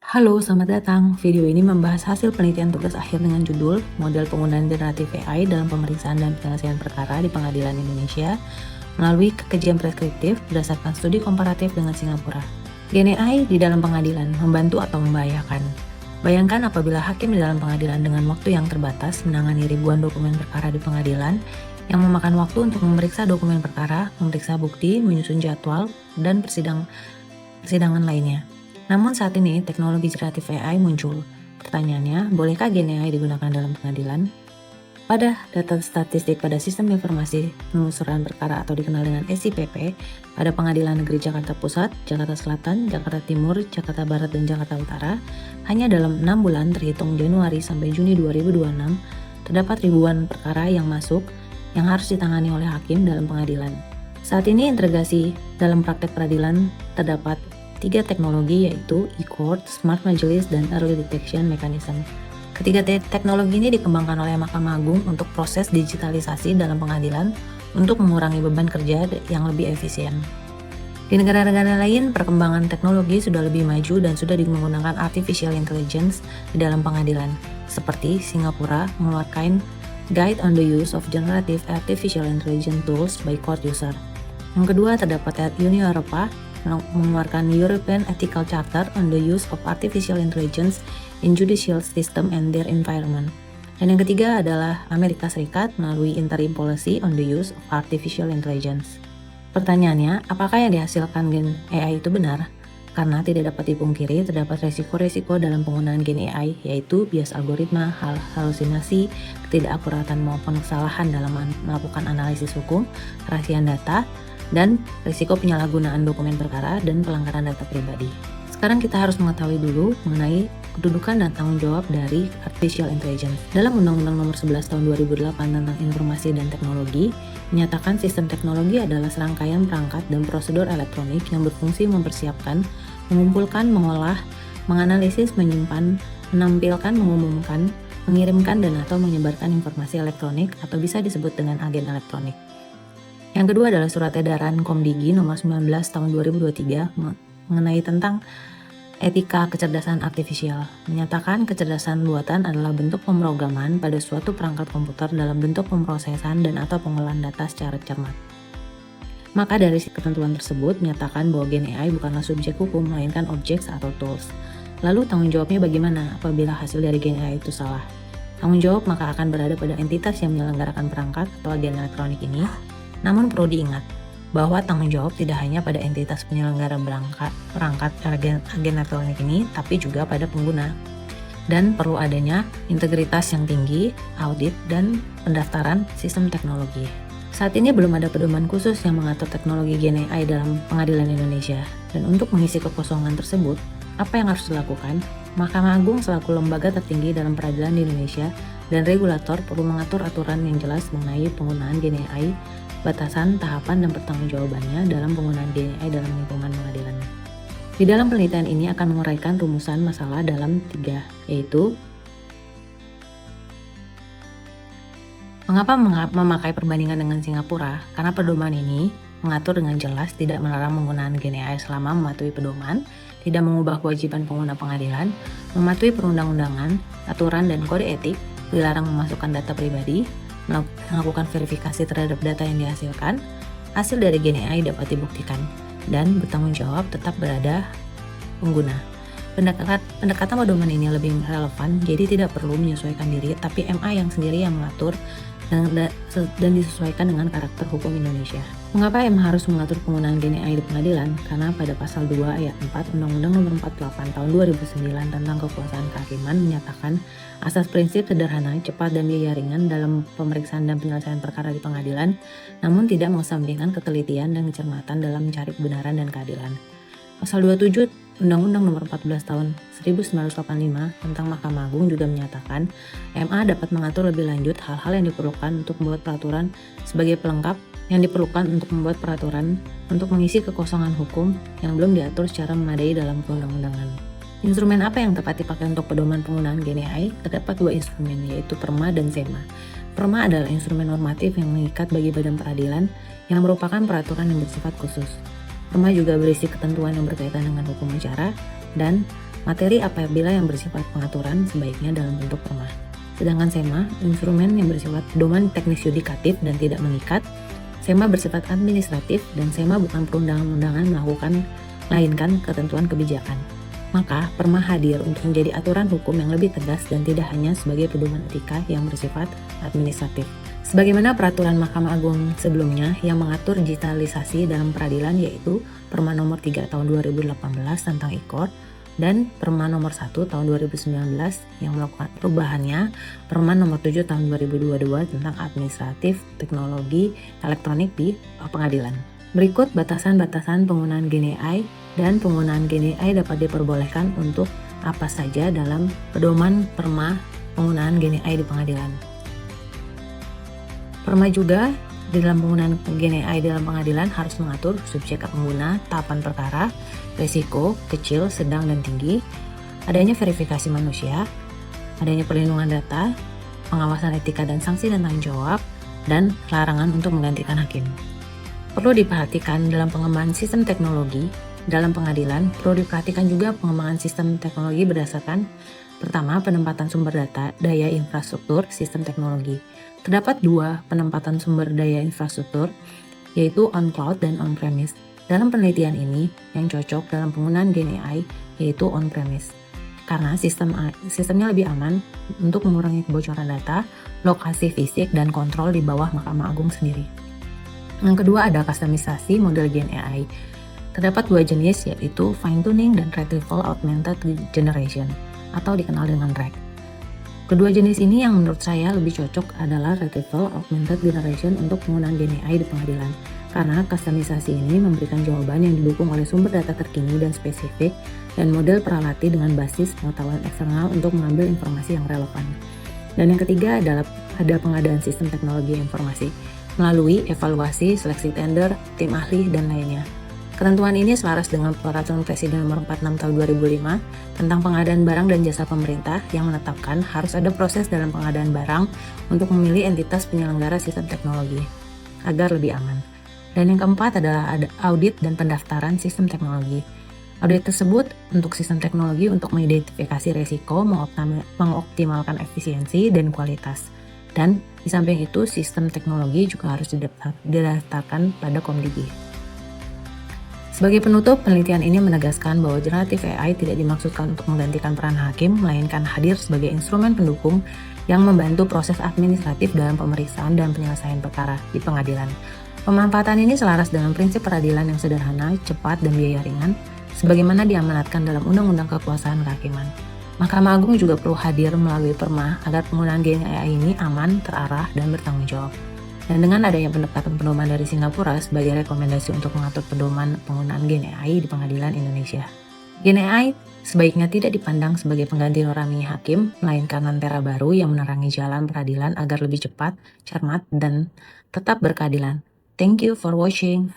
Halo, selamat datang. Video ini membahas hasil penelitian tugas akhir dengan judul Model Penggunaan Generatif AI dalam Pemeriksaan dan Penyelesaian Perkara di Pengadilan Indonesia melalui kajian preskriptif berdasarkan studi komparatif dengan Singapura. Gen AI di dalam pengadilan membantu atau membahayakan? Bayangkan apabila hakim di dalam pengadilan dengan waktu yang terbatas menangani ribuan dokumen perkara di pengadilan yang memakan waktu untuk memeriksa dokumen perkara, memeriksa bukti, menyusun jadwal, dan persidangan lainnya. Namun saat ini teknologi generatif AI muncul. Pertanyaannya, bolehkah Gen AI digunakan dalam pengadilan? Pada data statistik pada Sistem Informasi Penelusuran Perkara atau dikenal dengan SIPP, pada Pengadilan Negeri Jakarta Pusat, Jakarta Selatan, Jakarta Timur, Jakarta Barat, dan Jakarta Utara, hanya dalam 6 bulan terhitung Januari sampai Juni 2026, terdapat ribuan perkara yang masuk yang harus ditangani oleh hakim dalam pengadilan. Saat ini integrasi dalam praktek peradilan terdapat 3 teknologi yaitu e-court, smart majelis, dan early detection mechanism. Ketiga teknologi ini dikembangkan oleh Mahkamah Agung untuk proses digitalisasi dalam pengadilan untuk mengurangi beban kerja yang lebih efisien. Di negara-negara lain, perkembangan teknologi sudah lebih maju dan sudah menggunakan artificial intelligence di dalam pengadilan, seperti Singapura mengeluarkan Guide on the Use of Generative Artificial Intelligence Tools by Court User. Yang kedua, terdapat Uni Eropa mengeluarkan European Ethical Charter on the Use of Artificial Intelligence in Judicial System and Their Environment. Dan yang ketiga adalah Amerika Serikat melalui Interim Policy on the Use of Artificial Intelligence. Pertanyaannya, apakah yang dihasilkan Gen AI itu benar? Karena tidak dapat dipungkiri, terdapat resiko-resiko dalam penggunaan Gen AI, yaitu bias algoritma, halusinasi, ketidakakuratan maupun kesalahan dalam melakukan analisis hukum, kerahasiaan data, dan risiko penyalahgunaan dokumen perkara dan pelanggaran data pribadi. Sekarang kita harus mengetahui dulu mengenai kedudukan dan tanggung jawab dari Artificial Intelligence. Dalam Undang-Undang Nomor 11 Tahun 2008 tentang Informasi dan Teknologi, menyatakan sistem teknologi adalah serangkaian perangkat dan prosedur elektronik yang berfungsi mempersiapkan, mengumpulkan, mengolah, menganalisis, menyimpan, menampilkan, mengumumkan, mengirimkan, dan atau menyebarkan informasi elektronik atau bisa disebut dengan agen elektronik. Yang kedua adalah Surat Edaran Komdigi Nomor 19 Tahun 2023 mengenai tentang etika kecerdasan artifisial. Menyatakan kecerdasan buatan adalah bentuk pemrograman pada suatu perangkat komputer dalam bentuk pemrosesan dan atau pengolahan data secara cermat. Maka dari ketentuan tersebut menyatakan bahwa Gen AI bukanlah subjek hukum melainkan objek atau tools. Lalu tanggung jawabnya bagaimana apabila hasil dari Gen AI itu salah? Tanggung jawab maka akan berada pada entitas yang menyelenggarakan perangkat atau agen elektronik ini. Namun perlu diingat bahwa tanggung jawab tidak hanya pada entitas penyelenggara perangkat agen elektronik ini, tapi juga pada pengguna. Dan perlu adanya integritas yang tinggi, audit, dan pendaftaran sistem teknologi. Saat ini belum ada pedoman khusus yang mengatur teknologi Gen AI dalam pengadilan Indonesia. Dan untuk mengisi kekosongan tersebut, apa yang harus dilakukan? Mahkamah Agung selaku lembaga tertinggi dalam peradilan di Indonesia dan regulator perlu mengatur aturan yang jelas mengenai penggunaan Gen AI, batasan, tahapan, dan pertanggungjawabannya dalam penggunaan Gen AI dalam lingkungan pengadilan. Di dalam penelitian ini akan menguraikan rumusan masalah dalam 3, yaitu mengapa memakai perbandingan dengan Singapura? Karena pedoman ini mengatur dengan jelas tidak melarang penggunaan Gen AI selama mematuhi pedoman, tidak mengubah kewajiban pengguna pengadilan, mematuhi perundang-undangan, aturan, dan kode etik, dilarang memasukkan data pribadi, melakukan verifikasi terhadap data yang dihasilkan, hasil dari Gen AI dapat dibuktikan, dan bertanggung jawab tetap berada pengguna. Pendekatan pedoman ini lebih relevan, jadi tidak perlu menyesuaikan diri, tapi MA yang sendiri yang mengatur dan disesuaikan dengan karakter hukum Indonesia. Mengapa MA harus mengatur penggunaan Gen AI di pengadilan? Karena pada pasal 2 ayat 4 Undang-Undang Nomor 48 Tahun 2009 tentang Kekuasaan Kehakiman menyatakan asas prinsip sederhana, cepat, dan biaya ringan dalam pemeriksaan dan penyelesaian perkara di pengadilan, namun tidak mengesampingkan ketelitian dan kecermatan dalam mencari kebenaran dan keadilan. Pasal 27 Undang-Undang Nomor 14 Tahun 1985 tentang Mahkamah Agung juga menyatakan MA dapat mengatur lebih lanjut hal-hal yang diperlukan untuk membuat peraturan sebagai pelengkap yang diperlukan untuk membuat peraturan untuk mengisi kekosongan hukum yang belum diatur secara memadai dalam perundang-undangan. Instrumen apa yang tepat dipakai untuk pedoman penggunaan Gen AI? Terdapat 2 instrumen, yaitu PERMA dan SEMA. PERMA adalah instrumen normatif yang mengikat bagi badan peradilan yang merupakan peraturan yang bersifat khusus. PERMA juga berisi ketentuan yang berkaitan dengan hukum acara, dan Materi apabila yang bersifat pengaturan sebaiknya dalam bentuk perma. Sedangkan SEMA, instrumen yang bersifat pedoman teknis yudikatif dan tidak mengikat. SEMA bersifat administratif dan SEMA bukan perundang-undangan melainkan ketentuan kebijakan. Maka, perma hadir untuk menjadi aturan hukum yang lebih tegas dan tidak hanya sebagai pedoman etika yang bersifat administratif. Sebagaimana peraturan Mahkamah Agung sebelumnya yang mengatur digitalisasi dalam peradilan, yaitu Perma nomor 3 tahun 2018 tentang e-court dan Perma nomor 1 tahun 2019 yang melakukan perubahannya, Perma nomor 7 tahun 2022 tentang administratif teknologi elektronik di pengadilan. Berikut batasan-batasan penggunaan GenAI dan penggunaan GenAI dapat diperbolehkan untuk apa saja dalam pedoman perma penggunaan GenAI di pengadilan. Perma juga di dalam penggunaan GenAI dalam pengadilan harus mengatur subjek pengguna, tahapan perkara, risiko, kecil, sedang, dan tinggi, adanya verifikasi manusia, adanya perlindungan data, pengawasan etika dan sanksi dan tanggung jawab, dan larangan untuk menggantikan hakim. Perlu diperhatikan dalam pengembangan sistem teknologi dalam pengadilan, perlu diperhatikan juga pengembangan sistem teknologi berdasarkan pertama, penempatan sumber data, daya infrastruktur, sistem teknologi. Terdapat dua penempatan sumber daya infrastruktur, yaitu on-cloud dan on-premise. Dalam penelitian ini, yang cocok dalam penggunaan GenAI yaitu on-premise. Karena sistemnya lebih aman untuk mengurangi kebocoran data, lokasi fisik, dan kontrol di bawah Mahkamah Agung sendiri. Yang kedua ada customisasi model GenAI. Terdapat dua jenis, yaitu fine-tuning dan retrieval augmented generation, atau dikenal dengan RAG. Kedua jenis ini yang menurut saya lebih cocok adalah retrieval augmented generation untuk penggunaan GenAI di pengadilan, karena customisasi ini memberikan jawaban yang didukung oleh sumber data terkini dan spesifik, dan model peralati dengan basis pengetahuan eksternal untuk mengambil informasi yang relevan. Dan yang ketiga adalah ada pengadaan sistem teknologi informasi melalui evaluasi, seleksi tender, tim ahli, dan lainnya. Ketentuan ini selaras dengan Peraturan Presiden Nomor 46 Tahun 2005 tentang pengadaan barang dan jasa pemerintah yang menetapkan harus ada proses dalam pengadaan barang untuk memilih entitas penyelenggara sistem teknologi agar lebih aman. Dan yang keempat adalah ada audit dan pendaftaran sistem teknologi. Audit tersebut untuk sistem teknologi untuk mengidentifikasi risiko, mengoptimalkan efisiensi dan kualitas. Dan di samping itu, sistem teknologi juga harus didaftarkan pada Komdigi. Sebagai penutup, penelitian ini menegaskan bahwa generative AI tidak dimaksudkan untuk menggantikan peran hakim, melainkan hadir sebagai instrumen pendukung yang membantu proses administratif dalam pemeriksaan dan penyelesaian perkara di pengadilan. Pemanfaatan ini selaras dengan prinsip peradilan yang sederhana, cepat, dan biaya ringan, sebagaimana diamanatkan dalam Undang-Undang Kekuasaan Kehakiman. Mahkamah Agung juga perlu hadir melalui perma agar penggunaan GenAI ini aman, terarah, dan bertanggung jawab. Dan dengan adanya pendekatan pedoman dari Singapura sebagai rekomendasi untuk mengatur pedoman penggunaan GenAI di pengadilan Indonesia. GenAI sebaiknya tidak dipandang sebagai pengganti nurani hakim, melainkan lentera baru yang menerangi jalan peradilan agar lebih cepat, cermat, dan tetap berkeadilan. Thank you for watching.